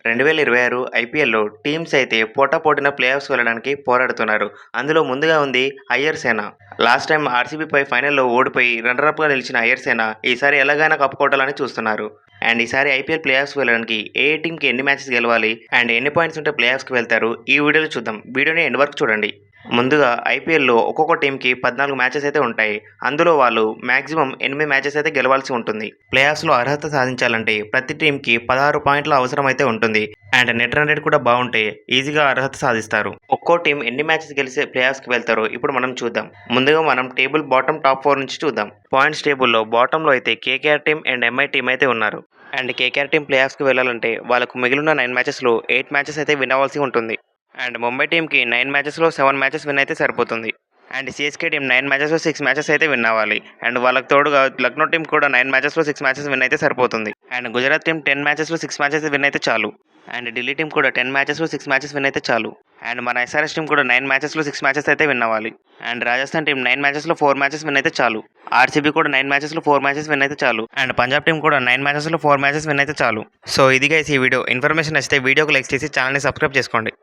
2026 ఐపీఎల్‌లో టీమ్స్ అయితే పోటాపోటీన ప్లే ఆఫ్స్‌కి వెళ్ళడానికి పోరాడుతున్నారు. అందులో ముందుగా ఉంది అయ్యర్ సేన. లాస్ట్ టైమ్ ఆర్సీబీపై ఫైనల్‌లో ఓడిపోయి రన్నర్ అప్‌గా నిలిచిన అయ్యర్ సేన ఈసారి ఎలాగైనా కప్ కొట్టాలని చూస్తున్నారు. అండ్ ఈసారి ఐపీఎల్ ప్లే ఆఫ్స్‌కి వెళ్ళడానికి ఏ టీమ్‌కి ఎన్ని మ్యాచెస్ గెలవాలి అండ్ ఎన్ని పాయింట్స్ ఉంటే ప్లే ఆఫ్స్‌కి వెళ్తారు ఈ వీడియోలో చూద్దాం. వీడియోని ఎండ్ వరకు చూడండి. ముందుగా ఐపీఎల్‌లో ఒక్కొక్క టీమ్‌కి 14 మ్యాచెస్ అయితే ఉంటాయి. అందులో వాళ్ళు మాక్సిమం 8 మ్యాచెస్ అయితే గెలవాల్సి ఉంటుంది. ప్లే ఆఫ్స్‌లో అర్హత సాధించాలంటే ప్రతి టీమ్‌కి 16 పాయింట్ల అవసరం అయితే ఉంటుంది. అండ్ నెట్ రన్ రేట్ కూడా బాగుంటే ఈజీగా అర్హత సాధిస్తారు. ఒక్కో టీం ఎన్ని మ్యాచెస్ గెలిస్తే ప్లే ఆఫ్స్‌కి వెళ్తారో ఇప్పుడు మనం చూద్దాం. ముందుగా మనం టేబుల్ బాటమ్ టాప్ 4 నుంచి చూద్దాం. పాయింట్స్ టేబుల్‌లో బాటంలో అయితే KKR team and MI team అయితే ఉన్నారు. అండ్ కేకేఆర్ టీం ప్లే ఆఫ్స్‌కి వెళ్ళాలంటే వాళ్ళకు మిగిలిన 9 మ్యాచెస్‌లో 8 మ్యాచెస్ అయితే విన్ అవ్వాల్సి ఉంటుంది. అండ్ ముంబై టీంకి 9 మ్యాచెస్‌లో 7 మ్యాచెస్ విన్ అయితే సరిపోతుంది. అండ్ సీఎస్కే టీం 9 మ్యాచెస్‌లో 6 మ్యాచెస్ అయితే విన్ అవ్వాలి. అండ్ వాళ్ళకి తోడుగా లక్నో టీం కూడా 9 మ్యాచెస్‌లో 6 మ్యాచెస్ విన్ అయితే సరిపోతుంది. And Gujarat team 10 మ్యాచెస్‌లో 6 matches win అయితే చాలు. అండ్ ఢిల్లీ టీం కూడా 10 మ్యాచెస్‌లో 6 మ్యాచెస్ విన్ అయితే చాలు. అండ్ మన ఎస్ఆర్ఎస్ టీం కూడా 9 మ్యాచెస్‌లో 6 మ్యాచెస్ అయితే విన్ అవ్వాలి. And Rajasthan team 9 మ్యాచెస్‌లో 4 matches win అయితే చాలు. ఆర్సీబీ కూడా 9 మ్యాచెస్‌లో 4 మ్యాచెస్ విన్ అయితే చాలు. అండ్ పంజాబ్ టీం కూడా 9 మ్యాచెస్‌లో 4 మ్యాచెస్ విన్ అయితే చాలు. సో ఇది గైస్ ఈ వీడియో. ఇన్ఫర్మేషన్ నచ్చితే వీడియోకి లైక్ చేసి ఛానల్ని సబ్స్క్రైబ్ చేసుకోండి.